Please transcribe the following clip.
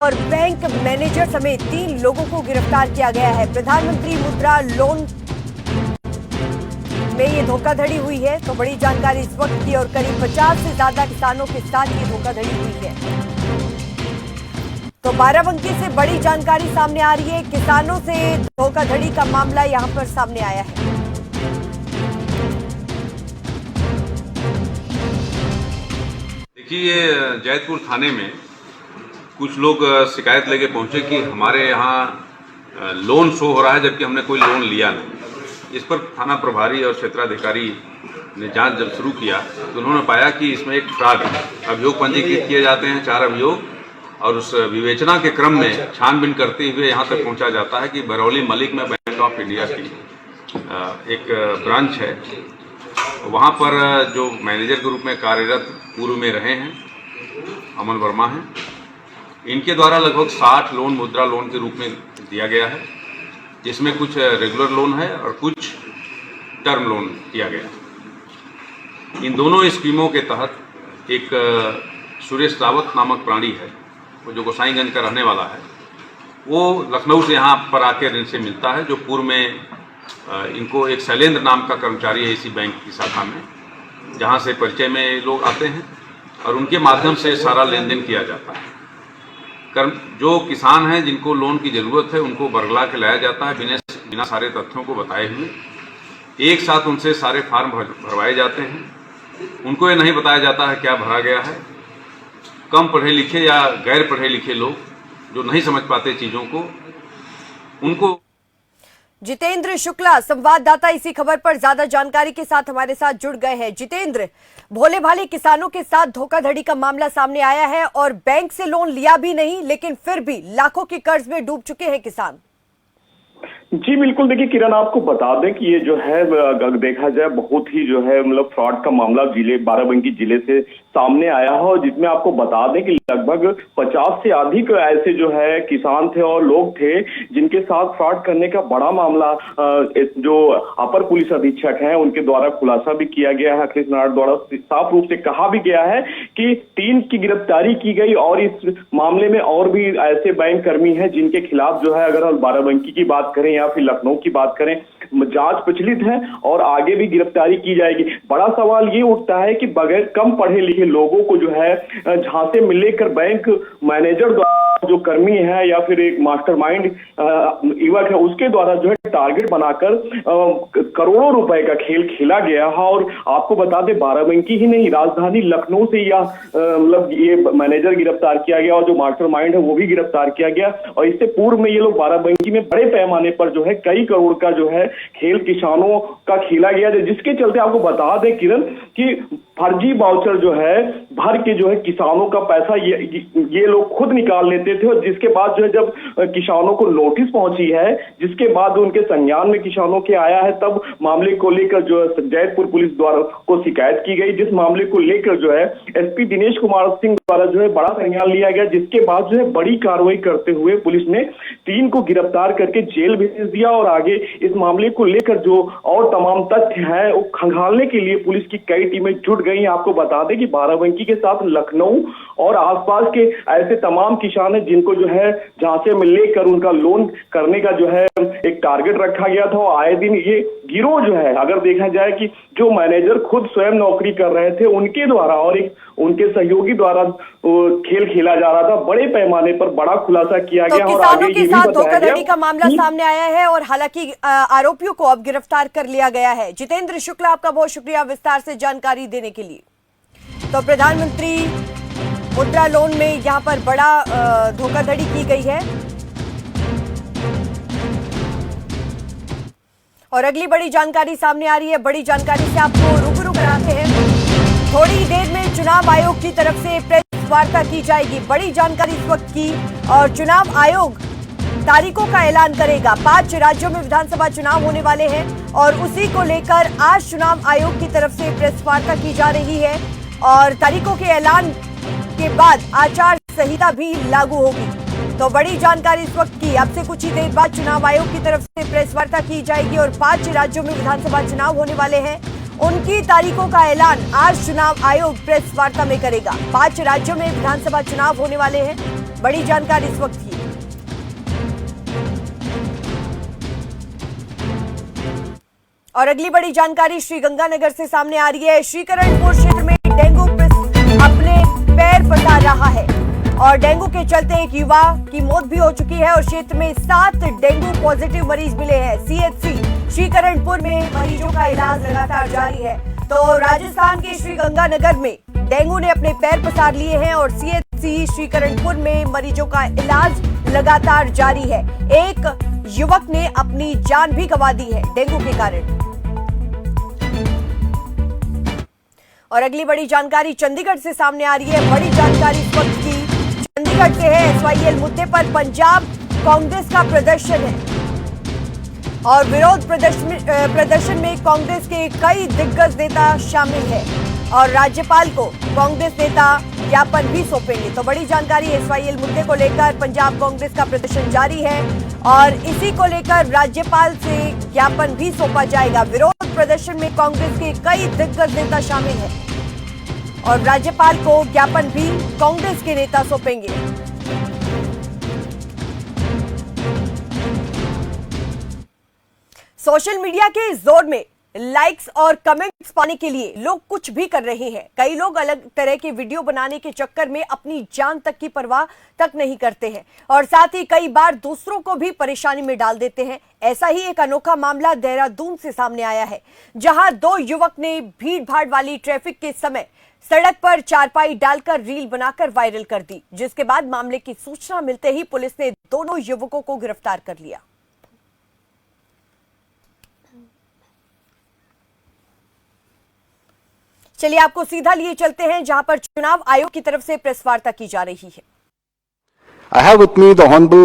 और bank manager समेत 3 लोगों को गिरफ्तार किया गया है। प्रधानमंत्री मुद्रा लोन में ये धोखाधड़ी हुई है, तो बड़ी जानकारी इस वक्त की। और करीब 50 से ज्यादा किसानों के साथ ये धोखाधड़ी हुई है। तो बाराबंकी से बड़ी जानकारी सामने आ रही है। किसानों से धोखाधड़ी का मामला यहां पर सामने आया है। देखिए, जैतपुर थाने में कुछ लोग शिकायत लेके पहुंचे कि हमारे यहाँ लोन शो हो रहा है, जबकि हमने कोई लोन लिया नहीं। इस पर थाना प्रभारी और क्षेत्राधिकारी ने जांच जब शुरू किया तो उन्होंने पाया कि इसमें एक फ्रॉड है। अभियोग पंजीकृत किए जाते हैं 4 अभियोग, और उस विवेचना के क्रम में छानबीन करते हुए यहाँ तक पहुँचा जाता है कि बरौली मलिक में बैंक ऑफ इंडिया की एक ब्रांच है। वहाँ पर जो मैनेजर के रूप में कार्यरत पूर्व में रहे हैं अमन वर्मा हैं, इनके द्वारा लगभग 60 लोन मुद्रा लोन के रूप में दिया गया है, जिसमें कुछ रेगुलर लोन है और कुछ टर्म लोन किया गया। इन दोनों स्कीमों के तहत एक सुरेश रावत नामक प्राणी है, वो जो गोसाईगंज का रहने वाला है, वो लखनऊ से यहाँ पर आकर इनसे मिलता है। जो पूर्व में इनको एक शैलेंद्र नाम का कर्मचारी है इसी बैंक की शाखा में, जहाँ से परिचय में लोग आते हैं और उनके माध्यम से सारा लेन देन किया जाता है। जो किसान हैं जिनको लोन की ज़रूरत है, उनको बरगला के लाया जाता है बिना सारे तथ्यों को बताए हुए। एक साथ उनसे सारे फार्म भरवाए जाते हैं। उनको ये नहीं बताया जाता है क्या भरा गया है। कम पढ़े लिखे या गैर पढ़े लिखे लोग जो नहीं समझ पाते चीज़ों को, उनको। जितेंद्र शुक्ला संवाददाता इसी खबर पर ज्यादा जानकारी के साथ हमारे साथ जुड़ गए हैं। जितेंद्र, भोले भाले किसानों के साथ धोखाधड़ी का मामला सामने आया है और बैंक से लोन लिया भी नहीं, लेकिन फिर भी लाखों के कर्ज में डूब चुके हैं किसान। जी बिल्कुल, देखिए किरण, आपको बता दें कि ये जो है अगर देखा जाए बहुत ही जो है मतलब फ्रॉड का मामला बाराबंकी जिले से सामने आया है, और जिसमें आपको बता दें कि लगभग 50 से अधिक ऐसे जो है किसान थे और लोग थे जिनके साथ फ्रॉड करने का बड़ा मामला जो अपर पुलिस अधीक्षक हैं उनके द्वारा खुलासा भी किया गया है। अखिलेश नारायण द्वारा साफ रूप से कहा भी गया है कि 3 की गिरफ्तारी की गई, और इस मामले में और भी ऐसे बैंक कर्मी हैं जिनके खिलाफ जो है, अगर हम बाराबंकी की बात करें या फिर लखनऊ की बात करें, जांच प्रचलित है और आगे भी गिरफ्तारी की जाएगी। बड़ा सवाल ये उठता है कि बगैर कम पढ़े लिखे लोगों को जो है झांसे में लेकर बैंक मैनेजर द्वारा जो कर्मी है या फिर एक मास्टरमाइंड युवक है उसके द्वारा जो है टारगेट बनाकर करोड़ों रुपए का खेल खेला गया है। और आपको बता दें, बाराबंकी ही नहीं, राजधानी लखनऊ से यह मतलब ये मैनेजर गिरफ्तार किया गया और जो मास्टरमाइंड है वो भी गिरफ्तार किया गया। और इससे पूर्व में ये लोग बाराबंकी में बड़े पैमाने पर जो है कई करोड़ का जो है खेल किसानों का खेला गया, जिसके चलते आपको बता दें किरण कि फर्जी वाउचर जो है भर के जो है किसानों का पैसा ये लोग खुद निकाल लेते थे, और जिसके बाद जो है जब किसानों को नोटिस पहुंची है, जिसके बाद उनके संज्ञान में किसानों के आया है, तब मामले को लेकर जो है जैतपुर पुलिस द्वारा को शिकायत की गई, जिस मामले को लेकर जो है एसपी दिनेश कुमार सिंह द्वारा जो है बड़ा संज्ञान लिया गया, जिसके बाद जो है बड़ी कार्रवाई करते हुए पुलिस ने 3 को गिरफ्तार करके जेल भेज दिया। और आगे इस मामले को लेकर जो और तमाम तथ्य हैं वो खंगालने के लिए पुलिस की कई टीमें जुट गई। आपको बता दें कि बाराबंकी के साथ लखनऊ और आसपास के ऐसे तमाम किसान हैं जिनको जो है झांसे में लेकर उनका लोन करने का जो है एक टारगेट रखा गया था। और आए दिन ये गिरोह जो है, अगर देखा जाए कि जो मैनेजर खुद स्वयं नौकरी कर रहे थे उनके द्वारा और एक उनके सहयोगी द्वारा खेल खेला जा रहा था। बड़े पैमाने पर बड़ा खुलासा किया गया और आगे ये भी बताया गया धोखाधड़ी का मामला सामने आया है और हालांकि आरोपियों को अब गिरफ्तार कर लिया गया है। जितेंद्र शुक्ला, आपका बहुत शुक्रिया विस्तार से जानकारी देने के लिए। तो प्रधानमंत्री मुद्रा लोन में यहाँ पर बड़ा धोखाधड़ी की गई है। और अगली बड़ी जानकारी सामने आ रही है। बड़ी जानकारी से आपको रूबरू कराते हैं। थोड़ी देर में चुनाव आयोग की तरफ से प्रेस वार्ता की जाएगी। बड़ी जानकारी इस वक्त की, और चुनाव आयोग तारीखों का ऐलान करेगा। 5 राज्यों में विधानसभा चुनाव होने वाले हैं और उसी को लेकर आज चुनाव आयोग की तरफ से प्रेस वार्ता की जा रही है। और तारीखों के ऐलान के बाद आचार संहिता भी लागू होगी। तो बड़ी जानकारी इस वक्त की। अब से कुछ ही देर बाद चुनाव आयोग की तरफ से प्रेस वार्ता की जाएगी और 5 राज्यों में विधानसभा चुनाव होने वाले हैं। उनकी तारीखों का ऐलान आज चुनाव आयोग प्रेस वार्ता में करेगा। 5 राज्यों में विधानसभा चुनाव होने वाले हैं। बड़ी जानकारी इस वक्त की। और अगली बड़ी जानकारी श्रीगंगानगर से सामने आ रही है। श्रीकरणपुर क्षेत्र में डेंगू अपने पैर पसार रहा है और डेंगू के चलते एक युवा की मौत भी हो चुकी है और क्षेत्र में 7 डेंगू पॉजिटिव मरीज मिले हैं। सीएचसी श्रीकरणपुर में मरीजों का इलाज लगातार जारी है। तो राजस्थान के श्रीगंगानगर में डेंगू ने अपने पैर पसार लिए हैं और सीएचसी श्रीकरणपुर में मरीजों का इलाज लगातार जारी है। एक युवक ने अपनी जान भी गंवा दी है डेंगू के कारण। और अगली बड़ी जानकारी चंडीगढ़ से सामने आ रही है। बड़ी जानकारी इस वक्त की चंडीगढ़ से है। एसवाईएल मुद्दे पर पंजाब कांग्रेस का प्रदर्शन है और विरोध प्रदर्शन में कांग्रेस के कई दिग्गज नेता शामिल हैं और राज्यपाल को कांग्रेस नेता ज्ञापन भी सौंपेंगे। तो बड़ी जानकारी एसवाईएल मुद्दे को लेकर पंजाब कांग्रेस का प्रदर्शन जारी है और इसी को लेकर राज्यपाल से ज्ञापन भी सौंपा जाएगा। विरोध प्रदर्शन में कांग्रेस के कई दिग्गज नेता शामिल हैं और राज्यपाल को ज्ञापन भी कांग्रेस के नेता सौंपेंगे। सोशल मीडिया के इस दौर में लाइक्स और कमेंट्स पाने के लिए लोग कुछ भी कर रहे हैं। कई लोग अलग तरह के वीडियो बनाने के चक्कर में अपनी जान तक की परवाह तक नहीं करते हैं और साथ ही कई बार दूसरों को भी परेशानी में डाल देते हैं। ऐसा ही एक अनोखा मामला देहरादून से सामने आया है, जहां 2 युवक ने भीड़ भाड़ वाली ट्रैफिक के समय सड़क पर चारपाई डालकर रील बनाकर वायरल कर दी, जिसके बाद मामले की सूचना मिलते ही पुलिस ने दोनों युवकों को गिरफ्तार कर लिया। चलिए आपको सीधा लिए चलते हैं जहां पर चुनाव आयोग की तरफ से प्रेस वार्ता की जा रही है। I have with me the Honorable